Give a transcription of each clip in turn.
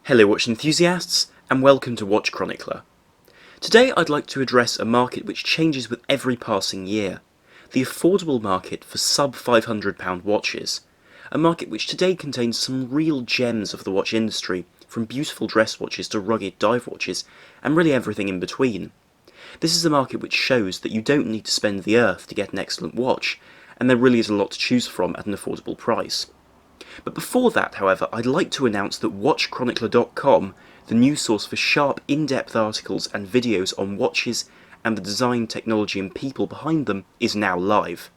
Hello watch enthusiasts, and welcome to Watch Chronicler. Today I'd like to address a market which changes with every passing year, the affordable market for sub £500 watches, a market which today contains some real gems of the watch industry, from beautiful dress watches to rugged dive watches, and really everything in between. This is a market which shows that you don't need to spend the earth to get an excellent watch, and there really is a lot to choose from at an affordable price. But before that, however, I'd like to announce that WatchChronicler.com, the news source for sharp, in-depth articles and videos on watches and the design, technology and people behind them, is now live.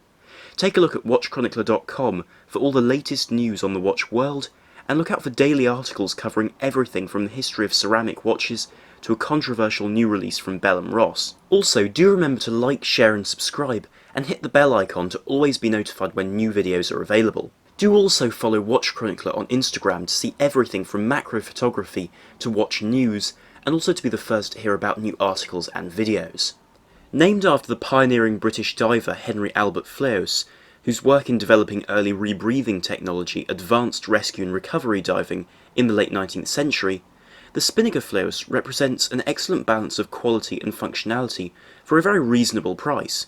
Take a look at WatchChronicler.com for all the latest news on the watch world, and look out for daily articles covering everything from the history of ceramic watches to a controversial new release from Bell & Ross. Also, do remember to like, share and subscribe, and hit the bell icon to always be notified when new videos are available. Do also follow Watch Chronicler on Instagram to see everything from macro photography to watch news, and also to be the first to hear about new articles and videos. Named after the pioneering British diver Henry Albert Fleuss, whose work in developing early rebreathing technology advanced rescue and recovery diving in the late 19th century, the Spinnaker Fleuss represents an excellent balance of quality and functionality for a very reasonable price.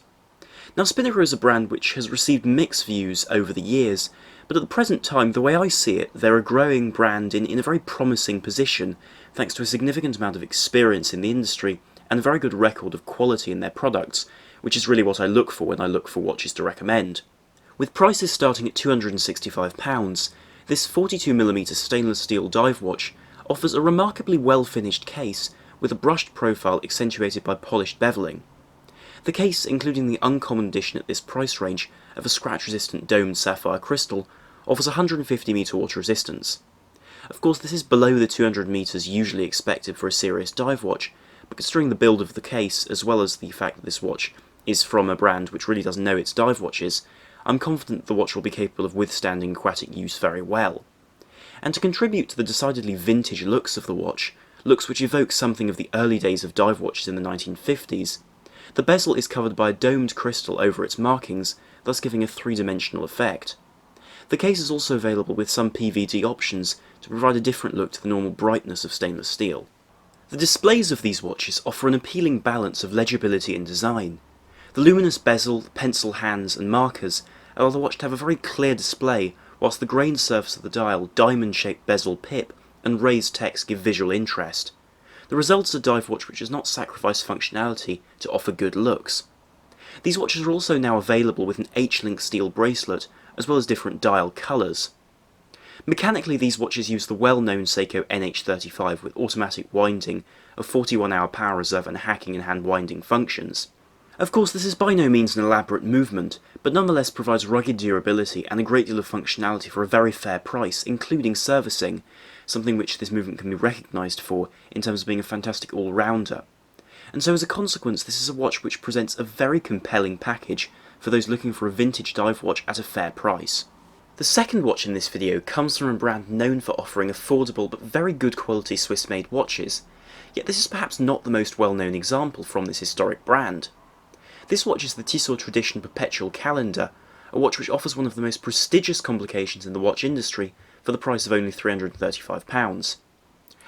Now, Spinnaker is a brand which has received mixed views over the years, but at the present time, the way I see it, they're a growing brand in a very promising position, thanks to a significant amount of experience in the industry and a very good record of quality in their products, which is really what I look for when I look for watches to recommend. With prices starting at £265, this 42mm stainless steel dive watch offers a remarkably well-finished case with a brushed profile accentuated by polished bevelling. The case, including the uncommon addition at this price range of a scratch-resistant domed sapphire crystal, offers 150 metre water resistance. Of course, this is below the 200 metres usually expected for a serious dive watch, but considering the build of the case, as well as the fact that this watch is from a brand which really does know its dive watches, I'm confident the watch will be capable of withstanding aquatic use very well. And to contribute to the decidedly vintage looks of the watch, looks which evoke something of the early days of dive watches in the 1950s, the bezel is covered by a domed crystal over its markings, thus giving a three-dimensional effect. The case is also available with some PVD options to provide a different look to the normal brightness of stainless steel. The displays of these watches offer an appealing balance of legibility and design. The luminous bezel, the pencil hands and markers allow the watch to have a very clear display, whilst the grained surface of the dial, diamond-shaped bezel pip and raised text give visual interest. The result is a dive watch which does not sacrifice functionality to offer good looks. These watches are also now available with an H-link steel bracelet, as well as different dial colours. Mechanically, these watches use the well-known Seiko NH35 with automatic winding, a 41-hour power reserve and hacking and hand winding functions. Of course, this is by no means an elaborate movement, but nonetheless provides rugged durability and a great deal of functionality for a very fair price, including servicing, something which this movement can be recognised for in terms of being a fantastic all-rounder. And so as a consequence, this is a watch which presents a very compelling package for those looking for a vintage dive watch at a fair price. The second watch in this video comes from a brand known for offering affordable but very good quality Swiss-made watches, yet this is perhaps not the most well-known example from this historic brand. This watch is the Tissot Tradition Perpetual calendar, a watch which offers one of the most prestigious complications in the watch industry for the price of only £335.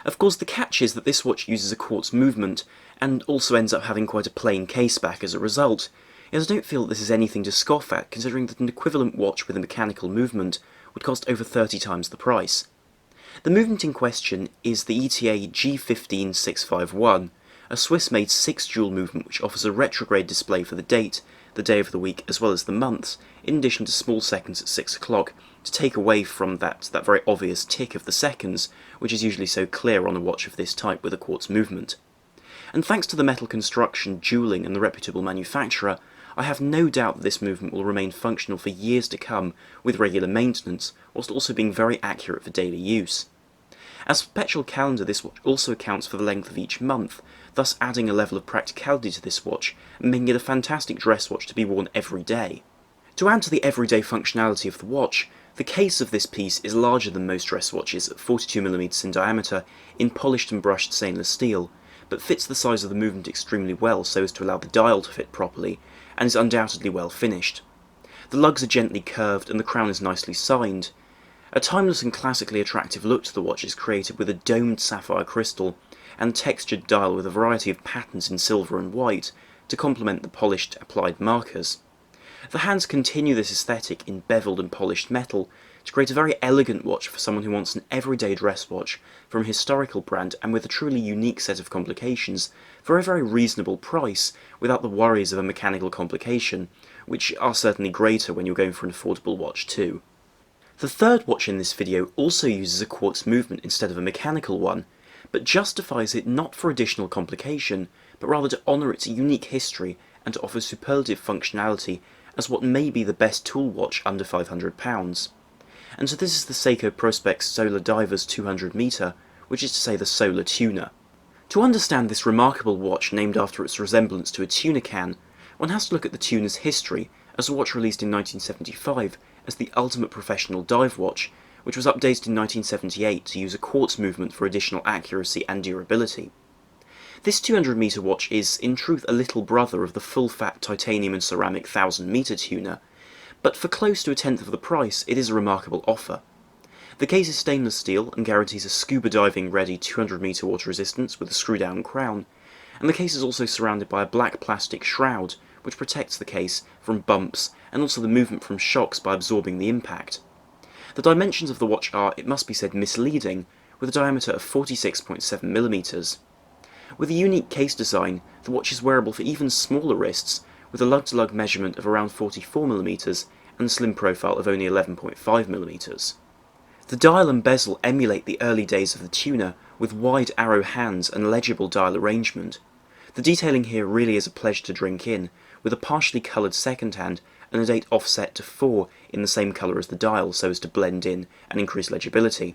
Of course, the catch is that this watch uses a quartz movement, and also ends up having quite a plain case back as a result, yet I don't feel that this is anything to scoff at, considering that an equivalent watch with a mechanical movement would cost over 30 times the price. The movement in question is the ETA G15651, a Swiss-made 6-jewel movement which offers a retrograde display for the date, the day of the week, as well as the months, in addition to small seconds at 6 o'clock, to take away from that very obvious tick of the seconds, which is usually so clear on a watch of this type with a quartz movement. And thanks to the metal construction, jewelling and the reputable manufacturer, I have no doubt that this movement will remain functional for years to come with regular maintenance, whilst also being very accurate for daily use. As a perpetual calendar, this watch also accounts for the length of each month, thus adding a level of practicality to this watch and making it a fantastic dress watch to be worn every day. To add to the everyday functionality of the watch, the case of this piece is larger than most dress watches at 42mm in diameter in polished and brushed stainless steel, but fits the size of the movement extremely well so as to allow the dial to fit properly, and is undoubtedly well finished. The lugs are gently curved and the crown is nicely signed, A timeless and classically attractive look to the watch is created with a domed sapphire crystal and a textured dial with a variety of patterns in silver and white to complement the polished applied markers. The hands continue this aesthetic in beveled and polished metal to create a very elegant watch for someone who wants an everyday dress watch from a historical brand and with a truly unique set of complications for a very reasonable price without the worries of a mechanical complication, which are certainly greater when you're going for an affordable watch too. The third watch in this video also uses a quartz movement instead of a mechanical one, but justifies it not for additional complication, but rather to honour its unique history and to offer superlative functionality as what may be the best tool watch under £500. And so this is the Seiko Prospex Solar Divers 200 metre, which is to say the Solar Tuner. To understand this remarkable watch named after its resemblance to a tuna can, one has to look at the tuner's history as a watch released in 1975 as the ultimate professional dive watch, which was updated in 1978 to use a quartz movement for additional accuracy and durability. This 200 metre watch is, in truth, a little brother of the full-fat titanium and ceramic 1000 metre tuner, but for close to a tenth of the price, it is a remarkable offer. The case is stainless steel and guarantees a scuba diving ready 200 metre water resistance with a screw-down crown, and the case is also surrounded by a black plastic shroud, which protects the case from bumps and also the movement from shocks by absorbing the impact. The dimensions of the watch are, it must be said, misleading, with a diameter of 46.7mm. With a unique case design, the watch is wearable for even smaller wrists, with a lug-to-lug measurement of around 44mm and a slim profile of only 11.5mm. The dial and bezel emulate the early days of the tuner, with wide arrow hands and legible dial arrangement. The detailing here really is a pleasure to drink in, with a partially coloured second hand and a date offset to 4 in the same colour as the dial so as to blend in and increase legibility.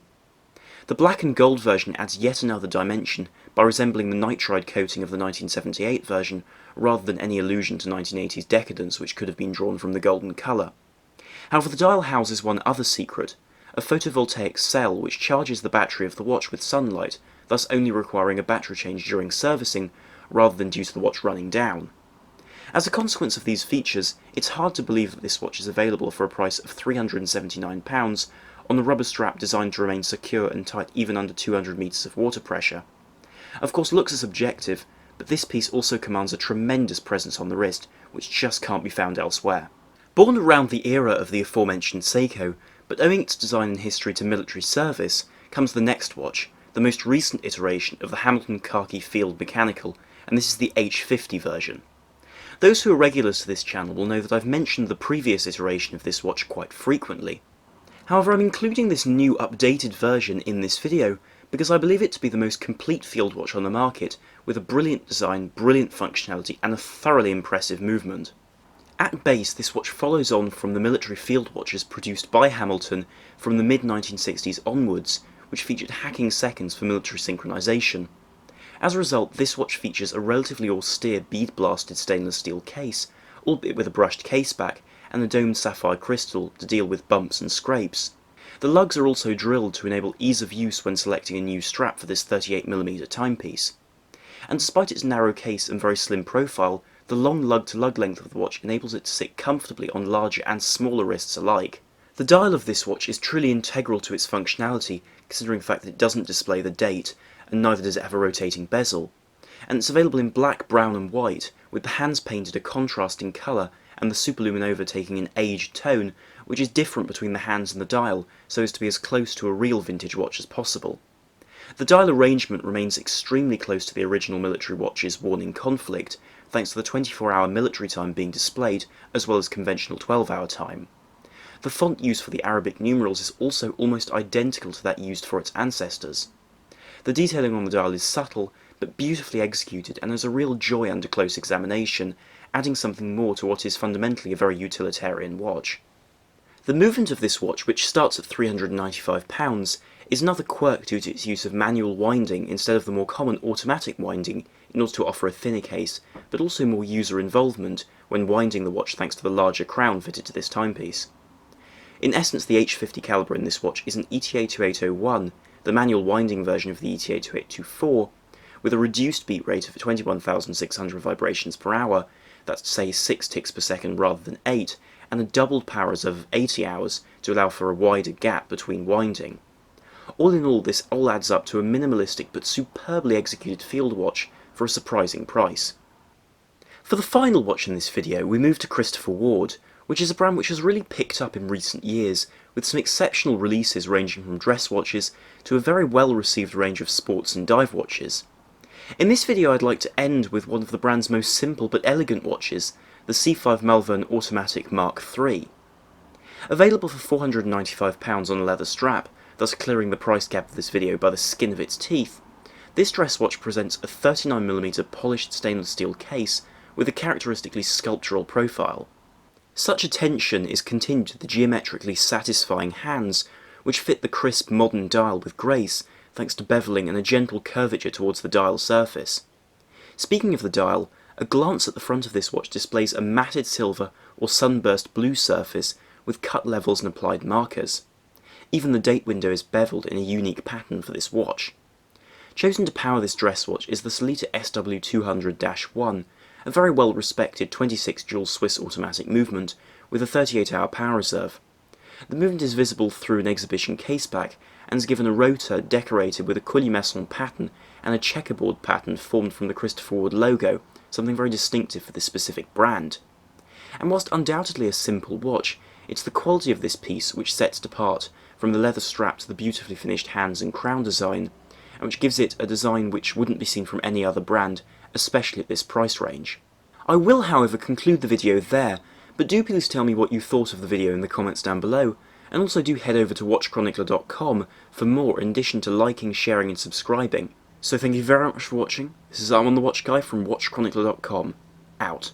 The black and gold version adds yet another dimension by resembling the nitride coating of the 1978 version rather than any allusion to 1980s decadence which could have been drawn from the golden colour. However, the dial houses one other secret, a photovoltaic cell which charges the battery of the watch with sunlight, thus only requiring a battery change during servicing rather than due to the watch running down. As a consequence of these features, it's hard to believe that this watch is available for a price of £379 on a rubber strap designed to remain secure and tight even under 200 metres of water pressure. Of course, looks are subjective, but this piece also commands a tremendous presence on the wrist, which just can't be found elsewhere. Born around the era of the aforementioned Seiko, but owing its design and history to military service, comes the next watch, the most recent iteration of the Hamilton Khaki Field Mechanical, and this is the H50 version. Those who are regulars to this channel will know that I've mentioned the previous iteration of this watch quite frequently. However, I'm including this new updated version in this video because I believe it to be the most complete field watch on the market, with a brilliant design, brilliant functionality and a thoroughly impressive movement. At base, this watch follows on from the military field watches produced by Hamilton from the mid-1960s onwards, which featured hacking seconds for military synchronization. As a result, this watch features a relatively austere bead-blasted stainless steel case, albeit with a brushed case back, and a domed sapphire crystal to deal with bumps and scrapes. The lugs are also drilled to enable ease of use when selecting a new strap for this 38mm timepiece. And despite its narrow case and very slim profile, the long lug-to-lug length of the watch enables it to sit comfortably on larger and smaller wrists alike. The dial of this watch is truly integral to its functionality, considering the fact that it doesn't display the date, and neither does it have a rotating bezel. And it's available in black, brown and white, with the hands painted a contrasting colour and the superluminova taking an aged tone, which is different between the hands and the dial, so as to be as close to a real vintage watch as possible. The dial arrangement remains extremely close to the original military watches worn in conflict, thanks to the 24-hour military time being displayed, as well as conventional 12-hour time. The font used for the Arabic numerals is also almost identical to that used for its ancestors. The detailing on the dial is subtle, but beautifully executed, and there's a real joy under close examination, adding something more to what is fundamentally a very utilitarian watch. The movement of this watch, which starts at £395, is another quirk due to its use of manual winding instead of the more common automatic winding in order to offer a thinner case, but also more user involvement when winding the watch thanks to the larger crown fitted to this timepiece. In essence, the H50 calibre in this watch is an ETA 2801, the manual winding version of the ETA 2824, with a reduced beat rate of 21,600 vibrations per hour, that's say 6 ticks per second rather than 8, and a doubled power reserve of 80 hours to allow for a wider gap between winding. All in all, this all adds up to a minimalistic but superbly executed field watch for a surprising price. For the final watch in this video, we move to Christopher Ward, which is a brand which has really picked up in recent years, with some exceptional releases ranging from dress watches to a very well received range of sports and dive watches. In this video I'd like to end with one of the brand's most simple but elegant watches, the C5 Malvern Automatic Mark III. Available for £495 on a leather strap, thus clearing the price gap of this video by the skin of its teeth, this dress watch presents a 39mm polished stainless steel case with a characteristically sculptural profile. Such attention is continued to the geometrically satisfying hands, which fit the crisp modern dial with grace, thanks to bevelling and a gentle curvature towards the dial surface. Speaking of the dial, a glance at the front of this watch displays a matted silver or sunburst blue surface with cut levels and applied markers. Even the date window is beveled in a unique pattern for this watch. Chosen to power this dress watch is the Sellita SW200-1, a very well respected 26 dual Swiss automatic movement with a 38-hour power reserve. The movement is visible through an exhibition caseback and is given a rotor decorated with a coulis-maçon pattern and a checkerboard pattern formed from the Christopher Ward logo, something very distinctive for this specific brand. And whilst undoubtedly a simple watch, it's the quality of this piece which sets it apart from the leather strap to the beautifully finished hands and crown design, and which gives it a design which wouldn't be seen from any other brand, especially at this price range. I will, however, conclude the video there, but do please tell me what you thought of the video in the comments down below, and also do head over to watchchronicler.com for more in addition to liking, sharing and subscribing. So thank you very much for watching. This is I'm on the Watch Guy from watchchronicler.com. Out.